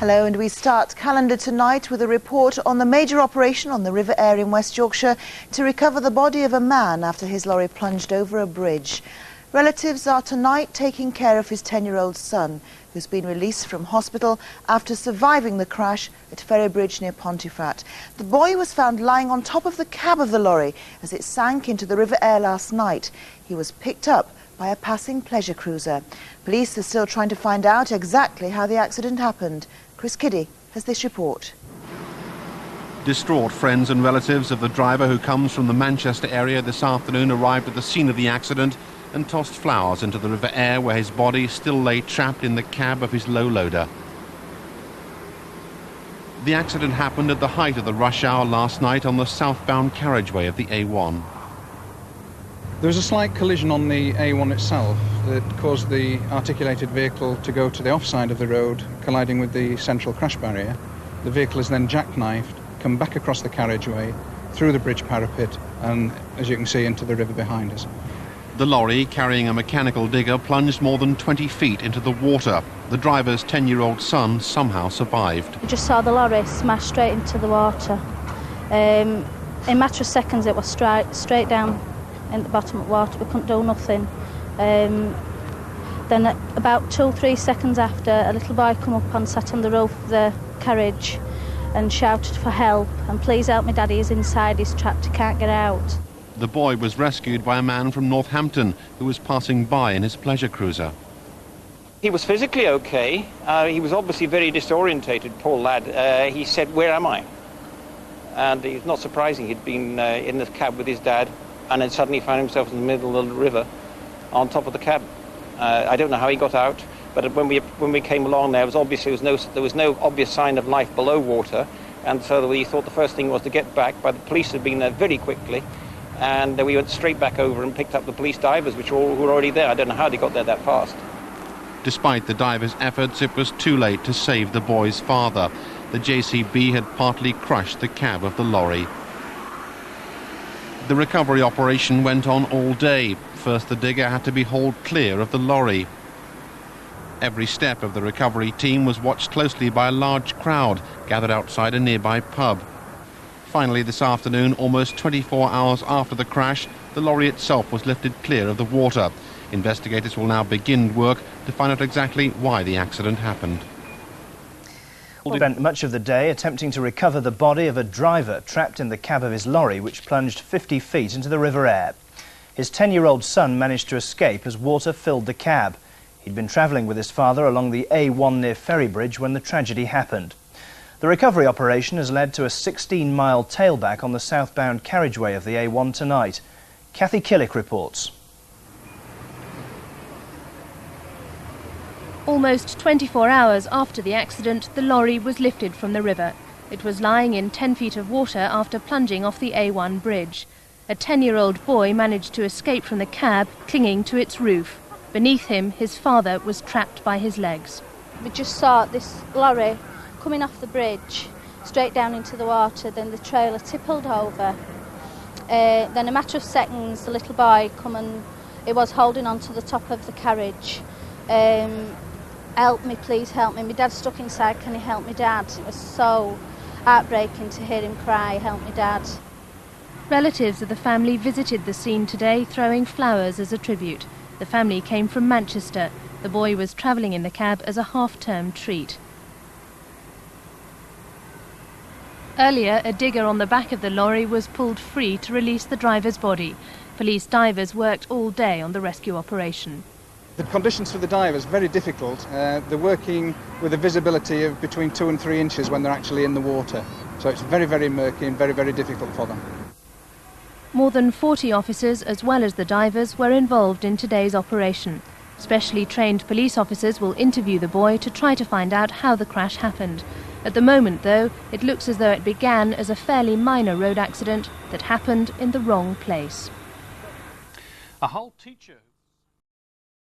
Hello, and we start calendar tonight with a report on the major operation on the River Aire in West Yorkshire to recover the body of a man after his lorry plunged over a bridge. Relatives are tonight taking care of his 10-year-old son, who's been released from hospital after surviving the crash at Ferrybridge near Pontefract. The boy was found lying on top of the cab of the lorry as it sank into the River Aire last night. He was picked up by a passing pleasure cruiser. Police are still trying to find out exactly how the accident happened. Chris Kiddie has this report. Distraught friends and relatives of the driver, who comes from the Manchester area, this afternoon arrived at the scene of the accident and tossed flowers into the River Aire, where his body still lay trapped in the cab of his low loader. The accident happened at the height of the rush hour last night on the southbound carriageway of the A1. There was a slight collision on the A1 itself that caused the articulated vehicle to go to the offside of the road, colliding with the central crash barrier. The vehicle is then jackknifed, come back across the carriageway, through the bridge parapet, and, as you can see, into the river behind us. The lorry, carrying a mechanical digger, plunged more than 20 feet into the water. The driver's 10-year-old son somehow survived. I just saw the lorry smash straight into the water. In a matter of seconds, it was straight down in the bottom of the water. We couldn't do nothing. Then about 2 or 3 seconds after, a little boy come up and sat on the roof of the carriage and shouted for help, and please help me, Daddy, he's inside, he's trapped, he can't get out. The boy was rescued by a man from Northampton who was passing by in his pleasure cruiser. He was physically okay. He was obviously very disorientated, poor lad. He said, "Where am I?" And it's not surprising. He'd been in the cab with his dad and then suddenly found himself in the middle of the river on top of the cab. I don't know how he got out, but when we came along there was no obvious sign of life below water, and so we thought the first thing was to get back. But the police had been there very quickly, and we went straight back over and picked up the police divers, who were already there. I don't know how they got there that fast. Despite the divers' efforts, it was too late to save the boy's father. The JCB had partly crushed the cab of the lorry. The recovery operation went on all day. First, the digger had to be hauled clear of the lorry. Every step of the recovery team was watched closely by a large crowd gathered outside a nearby pub. Finally, this afternoon, almost 24 hours after the crash, the lorry itself was lifted clear of the water. Investigators will now begin work to find out exactly why the accident happened. We spent much of the day attempting to recover the body of a driver trapped in the cab of his lorry, which plunged 50 feet into the River Aire. His 10-year-old son managed to escape as water filled the cab. He'd been travelling with his father along the A1 near Ferrybridge when the tragedy happened. The recovery operation has led to a 16-mile tailback on the southbound carriageway of the A1 tonight. Kathy Killick reports. Almost 24 hours after the accident, the lorry was lifted from the river. It was lying in 10 feet of water after plunging off the A1 bridge. A 10-year-old boy managed to escape from the cab, clinging to its roof. Beneath him, his father was trapped by his legs. We just saw this lorry coming off the bridge, straight down into the water, then the trailer tippled over. Then a matter of seconds, the little boy come and he was holding on to the top of the carriage. Help me, please help me. My dad's stuck inside, can you help me, Dad? It was so heartbreaking to hear him cry, help me, Dad. Relatives of the family visited the scene today, throwing flowers as a tribute. The family came from Manchester. The boy was travelling in the cab as a half-term treat. Earlier, a digger on the back of the lorry was pulled free to release the driver's body. Police divers worked all day on the rescue operation. The conditions for the divers very difficult. They're working with a visibility of between 2 and 3 inches when they're actually in the water. So it's very, very murky and very, very difficult for them. More than 40 officers, as well as the divers, were involved in today's operation. Specially trained police officers will interview the boy to try to find out how the crash happened. At the moment, though, it looks as though it began as a fairly minor road accident that happened in the wrong place. A Hull teacher